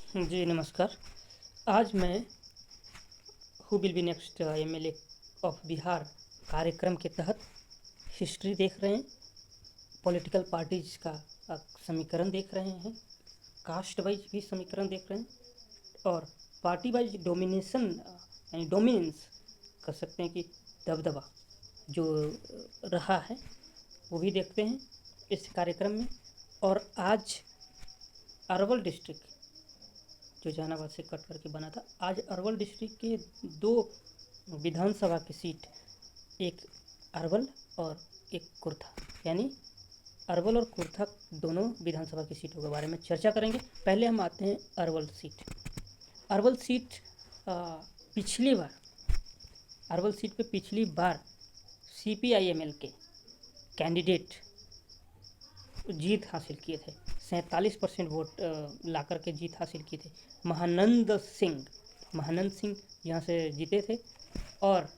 जी नमस्कार। आज मैं who will be next MLA of Bihar कार्यक्रम के तहत हिस्ट्री देख रहे हैं, पॉलिटिकल पार्टीज का समीकरण देख रहे हैं, कास्ट वाइज भी समीकरण देख रहे हैं और पार्टी वाइज डोमिनेशन यानी डोमिनेंस कर सकते हैं कि दबदबा जो रहा है वो भी देखते हैं इस कार्यक्रम में। और आज अरवल डिस्ट्रिक्ट जो जहानाबाद से कट करके बना था, आज अरवल डिस्ट्रिक्ट के दो विधानसभा की सीट, एक अरवल और एक कुर्था, यानी अरवल और कुर्था दोनों विधानसभा की सीटों के बारे में चर्चा करेंगे। पहले हम आते हैं अरवल सीट। अरवल सीट पिछली बार अरवल सीट पे पिछली बार CPI-ML के कैंडिडेट जीत हासिल किए थे, 47% वोट ला कर के जीत हासिल किए थे। महानंद सिंह यहाँ से जीते थे और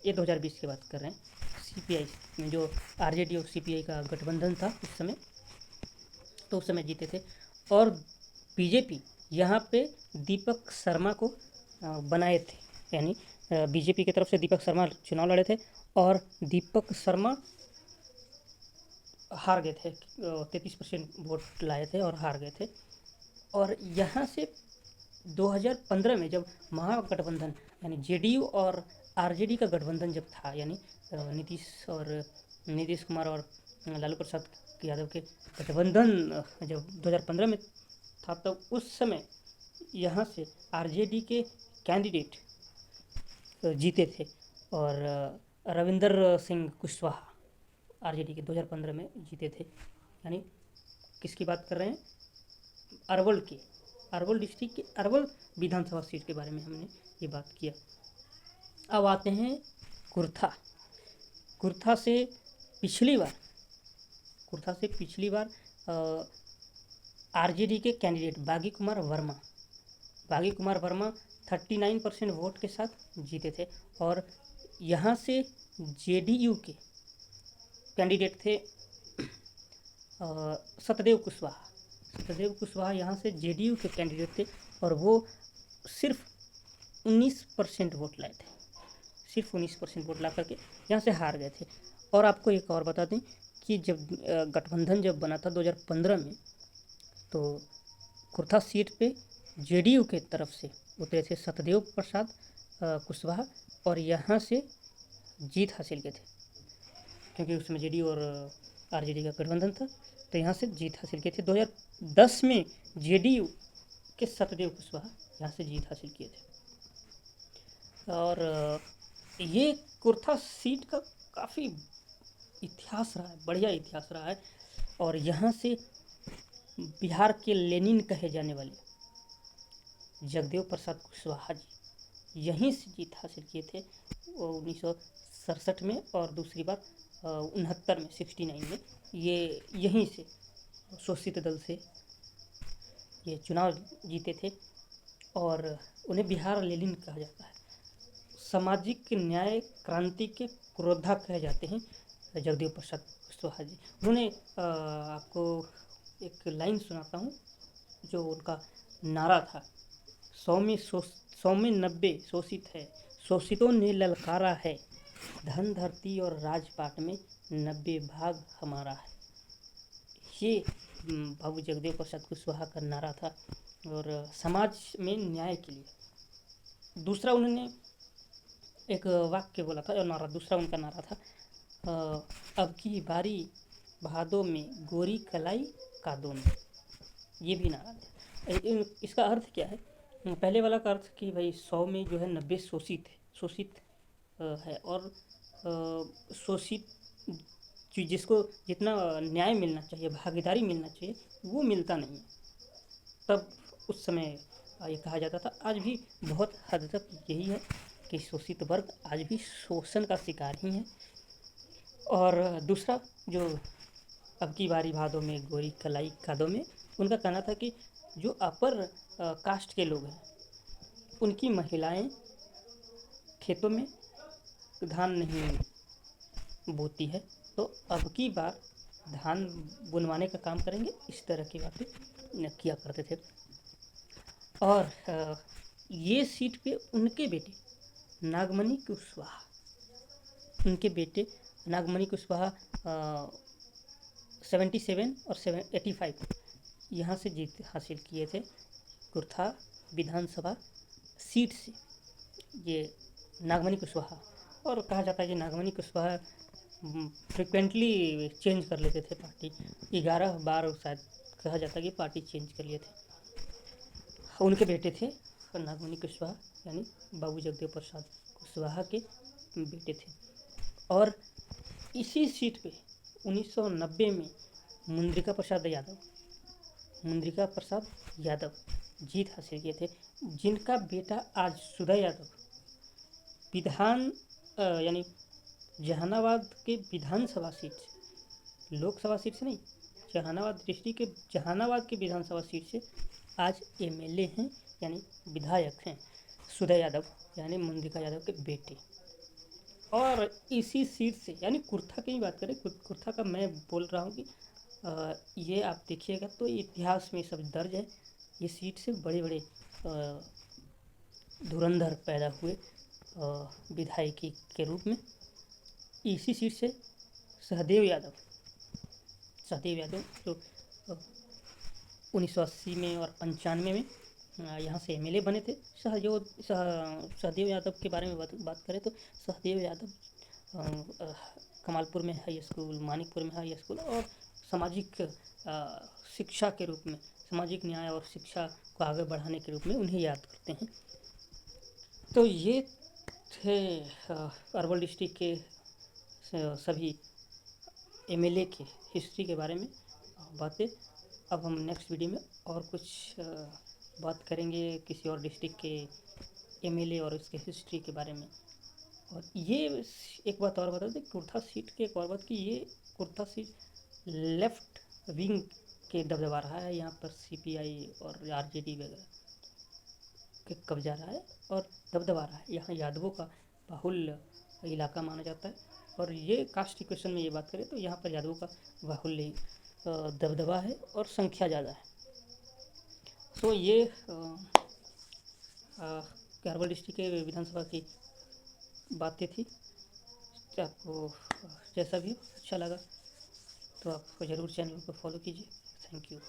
ये 2020 की बात कर रहे हैं। CPI में जो RJD और CPI का गठबंधन था उस समय, तो उस समय जीते थे। और BJP यहाँ पे दीपक शर्मा को बनाए थे, यानी BJP की तरफ से दीपक शर्मा चुनाव लड़े थे और दीपक शर्मा हार गए थे, 33% वोट लाए थे और हार गए थे। और यहाँ से 2015 में जब महागठबंधन यानी JDU और RJD का गठबंधन जब था, यानी नीतीश कुमार और लालू प्रसाद यादव के गठबंधन जब 2015 में था, तब उस समय यहाँ से RJD के कैंडिडेट जीते थे और रविंदर सिंह कुशवाहा RJD के 2015 में जीते थे। यानी किसकी बात कर रहे हैं? अरवल डिस्ट्रिक्ट के अरवल विधानसभा सीट के बारे में हमने ये बात किया। अब आते हैं कुर्था से पिछली बार RJD के कैंडिडेट बागी कुमार वर्मा 39% वोट के साथ जीते थे। और यहाँ से JDU के कैंडिडेट थे सतदेव कुशवाहा यहाँ से JDU के कैंडिडेट थे और वो सिर्फ 19% वोट लाए थे, सिर्फ 19% वोट ला करके यहाँ से हार गए थे। और आपको एक और बता दें कि जब गठबंधन जब बना था 2015 में, तो कुर्था सीट पे JDU के तरफ से उतरे थे सतदेव प्रसाद कुशवाहा और यहाँ से जीत हासिल किए थे, क्योंकि उसमें JDU और RJD का गठबंधन था, तो यहाँ से जीत हासिल किए थे। 2010 में JDU के सतदेव कुशवाहा यहाँ से जीत हासिल किए थे। और ये कुर्था सीट का काफ़ी इतिहास रहा है, बढ़िया इतिहास रहा है। और यहाँ से बिहार के लेनिन कहे जाने वाले जगदेव प्रसाद कुशवाहा जी यहीं से जीत हासिल किए थे, 1967 में, और दूसरी बार 69 में ये यहीं से शोषित दल से ये चुनाव जीते थे। और उन्हें बिहार लेनिन कहा जाता है, सामाजिक न्याय क्रांति के क्रोधा कहे जाते हैं जगदेव प्रसाद कुशवाहा जी। उन्होंने आपको एक लाइन सुनाता हूँ जो उनका नारा था, 100 में 90 शोषित है, शोषितों ने ललकारा है, धन धरती और राजपाट में 90 भाग हमारा है। ये बाबू जगदेव प्रसाद कुशवाहा का नारा था और समाज में न्याय के लिए। दूसरा उन्होंने एक वाक्य बोला था, और नारा दूसरा उनका नारा था, अब की बारी भादों में गोरी कलाई कादों में। ये भी नारा था। इसका अर्थ क्या है? पहले वाला का अर्थ कि भाई 100 में जो है 90 शोषित है और शोषित जिसको जितना न्याय मिलना चाहिए, भागीदारी मिलना चाहिए, वो मिलता नहीं है। तब उस समय ये कहा जाता था। आज भी बहुत हद तक यही है कि शोषित वर्ग आज भी शोषण का शिकार ही है। और दूसरा जो अब की बारी भादों में गोरी कलाई कादों में, उनका कहना था कि जो अपर कास्ट के लोग हैं उनकी महिलाएं खेतों में धान नहीं बोती है, तो अब की बार धान बुनवाने का काम करेंगे, इस तरह की बातें किया करते थे। और ये सीट पे उनके बेटे नागमणि कुशवाहा, उनके बेटे नागमणि कुशवाहा 77 और 85 यहाँ से जीत हासिल किए थे कुर्था विधानसभा सीट से। ये नागमणि कुशवाहा, और कहा जाता है कि नागमणि कुशवाहा फ्रिक्वेंटली चेंज कर लेते थे पार्टी, 11 बार शायद कहा जाता है कि पार्टी चेंज कर लिए थे। उनके बेटे थे नागमणि कुशवाहा, यानी बाबू जगदेव प्रसाद कुशवाहा के बेटे थे। और इसी सीट पे 1990 में मुंद्रिका प्रसाद यादव जीत हासिल किए थे, जिनका बेटा आज सुधा यादव विधान यानी जहानाबाद के विधानसभा सीट से, लोकसभा सीट से नहीं, जहानाबाद डिस्ट्रिक्ट के जहानाबाद के विधानसभा सीट से आज एमएलए हैं, यानी विधायक हैं, सुधा यादव यानी मुंद्रिका यादव के बेटे। और इसी सीट से, यानी कुर्था की ही बात करें, कुर्था का मैं बोल रहा हूँ कि ये आप देखिएगा तो इतिहास में सब दर्ज है, ये सीट से बड़े बड़े धुरंधर पैदा हुए विधायकी के रूप में। इसी सीट से सहदेव यादव जो 1980 में और 95 में यहाँ से एमएलए बने थे। सहदेव यादव के बारे में बात करें तो सहदेव यादव कमालपुर में हाई स्कूल, मानिकपुर में हाई स्कूल, और सामाजिक शिक्षा के रूप में, सामाजिक न्याय और शिक्षा को आगे बढ़ाने के रूप में उन्हें याद करते हैं। तो ये थे अरवल डिस्ट्रिक्ट के सभी एमएलए के हिस्ट्री के बारे में बातें। अब हम नेक्स्ट वीडियो में और कुछ बात करेंगे किसी और डिस्ट्रिक्ट के एमएलए और उसके हिस्ट्री के बारे में। और ये एक बात और बता दें, कुर्था सीट की एक और बात कि ये कुर्था सीट लेफ्ट विंग के दबदबा रहा है, यहाँ पर सीपीआई और आरजेडी वगैरह के कब्जा रहा है और दबदबा रहा है। यहाँ यादवों का बाहुल्य इलाका माना जाता है, और ये कास्ट इक्वेशन में ये बात करें तो यहाँ पर यादवों का बाहुल्य दबदबा है और संख्या ज़्यादा है। सो ये अरवल डिस्ट्रिक्ट के विधानसभा की बातें थी। आपको जैसा भी अच्छा लगा तो आप ज़रूर चैनल को फॉलो कीजिए। Thank you.